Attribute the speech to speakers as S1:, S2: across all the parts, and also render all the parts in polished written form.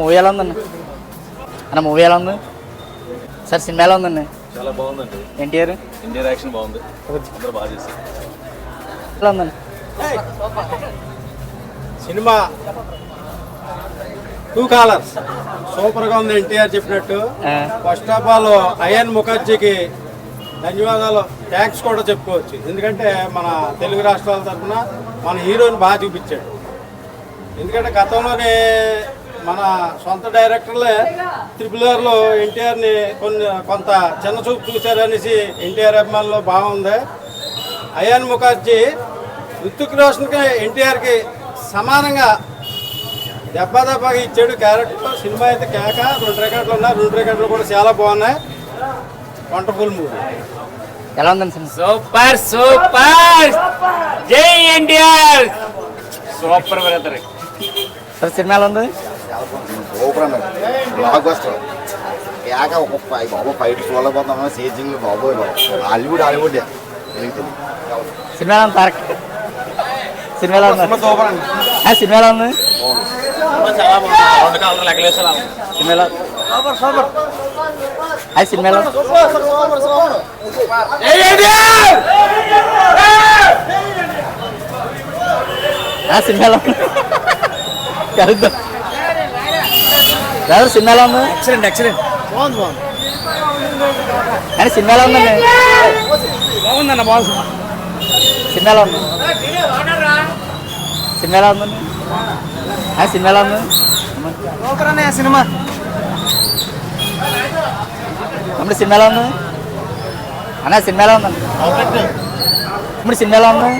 S1: Movie ఎలా ఉందండి అన్న? మూవీ ఎలా ఉంది సార్? సినిమా ఎలా ఉందండి?
S2: చాలా బాగుందండి.
S1: ఎన్టీఆర్
S2: యాక్షన్ బాగుంది, అందరూ బాగా చేశారు.
S1: ఎలా ఉందండి
S3: సినిమా? టూ కాలర్స్ సూపర్గా ఉంది. ఎన్టీఆర్ చెప్పినట్టు ఫస్ట్ ఆఫ్ ఆల్ అయాన్ ముఖర్జీకి ధన్యవాదాలు, థ్యాంక్స్ కూడా చెప్పుకోవచ్చు. ఎందుకంటే మన తెలుగు రాష్ట్రాల తరఫున మన హీరోని బాగా చూపించాడు. ఎందుకంటే గతంలోనే మన సొంత డైరెక్టర్లే RRRలో ఎన్టీఆర్ని కొంత చిన్న చూపు చూశారనేసి ఎన్టీఆర్ అభిమానులు బాగుంది. అయాన్ ముఖర్జీ రుతిక్ రోషన్కి ఎన్టీఆర్కి సమానంగా దెబ్బగా ఇచ్చాడు క్యారెక్టర్. సినిమా అయితే కేక. 2 రికార్డులు ఉన్నాయి, 2 రికార్డులు కూడా చాలా బాగున్నాయి. Wonderful movie.
S1: ఎలా ఉందండి సినిమా?
S4: సూపర్ సూపర్, జై NTR, super brother.
S1: Sir cinema ఎలా ఉంది?
S5: సూపర్ అన్నది, బ్లాక్ బస్టర్. కేక బాబు ఫైట్ చూడలేకపోతాం, సేజింగ్ బాబోయ్ బాబు, హాలీవుడ్ వెలుగుతుంది.
S1: సినిమా ఎలా ఉంది తారక్? సినిమా ఎలా ఉంది?
S3: సూపర్ అండి.
S1: సినిమా ఎలా ఉంది?
S2: చాలా బాగుంది, 2 కాళ్ళు లెక్కలేసా.
S1: సినిమా ఎలా? సినిమా ఎలా? సినిమా ఎలా ఉంది? సినిమా ఎలా ఉంది?
S4: ఎక్సలెంట్
S3: బాగుంది.
S1: కానీ సినిమా ఎలా ఉందండి?
S4: బాగుందన్న, బాగుంది.
S1: సినిమా ఎలా ఉంది? సినిమా ఎలా ఉందండి? సినిమా ఎలా ఉంది?
S4: సూపర్ అన్నయ్య సినిమా.
S1: తమ్ముడు సినిమా ఎలా ఉంది అన్న? సినిమా ఎలా ఉందండి? తమ్ముడు సినిమా ఎలా ఉంది?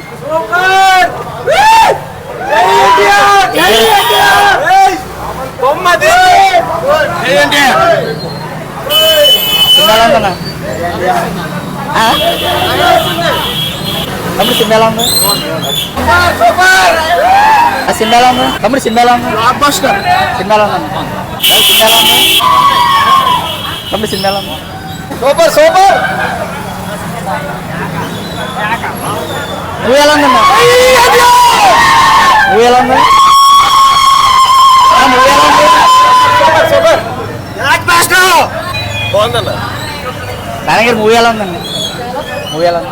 S1: సినిమా ఎలా ఉందన్న? తమ్ముడు సినిమా ఎలా ఉంది? సినిమా ఎలా ఉంది? తమ్ముడు సినిమా ఎలా ఉంది? సినిమా ఎలా ఉందన్న? సినిమా ఎలా ఉంది? తమ్ముడు సినిమా ఎలా ఉంది?
S3: Super super.
S1: నువ్వు ఎలా ఉందన్న? నువ్వు ఎలా ఉంది? నువ్వు ఎలా ఉంది?
S3: సూపర్.
S2: బాగుందన్న.
S1: నాన్నగారు మూవీ ఎలా ఉందండి? మూవీ ఎలా ఉంది?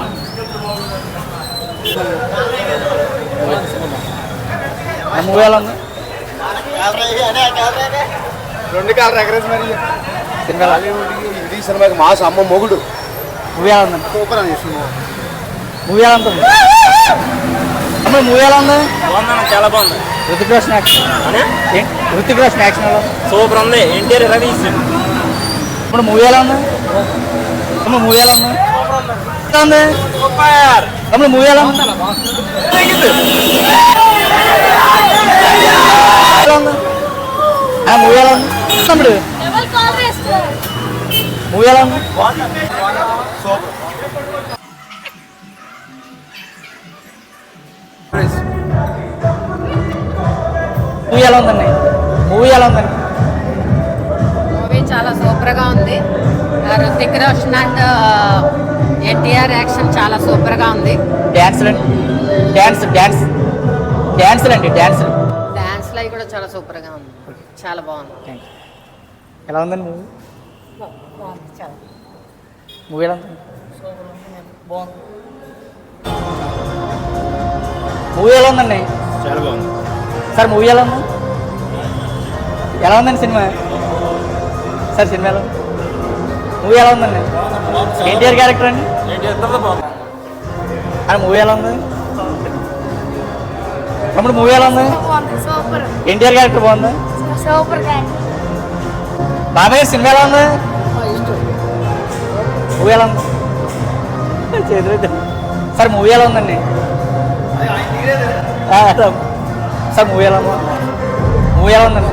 S1: మూవీ ఎలా ఉంది?
S3: 2 కాళ్ళు ఎగరేసి మరి
S1: సినిమా ఎలా ఉంది?
S5: ఇది సినిమాకి మాస్ అమ్మ మొగుడు.
S1: మూవీ ఎలా ఉందండి?
S3: సూపర్ అని సినిమా.
S1: మూవీ ఎలా ఉంటుంది? అమ్మ మూవీ ఎలా ఉంది?
S4: బాగుందన్న, చాలా బాగుంది.
S1: రుతిక్ రోషన్ యాక్షన్ ఎలా ఉంది?
S4: సూపర్ ఉంది. ఎన్టీఆర్ రవి
S1: ఇప్పుడు మూవీ ఎలా ఉంది? అమ్మ మూవీ ఎలా ఉంది? ఎలా ఉంది? అమ్మ మూవీ ఎలా ఉంది? మూవీ ఎలా ఉంది? తమ్ముడు మూవీ ఎలా ఉంది? మూవీ ఎలా ఉందండి? మూవీ ఎలా ఉందండి?
S6: మూవీ చాలా సూపర్గా ఉంది. రుతిక్ రోషన్ అండ్ ఎన్టీఆర్ యాక్షన్ చాలా సూపర్గా ఉంది.
S1: డ్యాన్స్లు అండి డ్యాన్స్లు
S6: డ్యాన్స్లు అవి కూడా చాలా సూపర్గా ఉంది. చాలా బాగుంది.
S1: ఎలా ఉందండి మూవీ? మూవీ ఎలా ఉంది? మూవీ ఎలా ఉందండి?
S2: చాలా బాగుంది
S1: సార్. మూవీ ఎలా ఉంది? ఎలా ఉందండి సినిమా? సార్ సినిమా ఎలా ఉంది? మూవీ ఎలా ఉందండి? ఎన్టీఆర్ క్యారెక్టర్ అండి. అని మూవీ ఎలా ఉంది? తమ్ముడు మూవీ ఎలా ఉంది? ఎన్టీఆర్ క్యారెక్టర్ బాగుందా? బాబాయ్ సినిమా ఎలా ఉంది? మూవీ ఎలా ఉంది? సార్ మూవీ ఎలా ఉందండి? సార్ మూవీ ఎలా ఉందా? మూవీ ఎలా ఉందండి?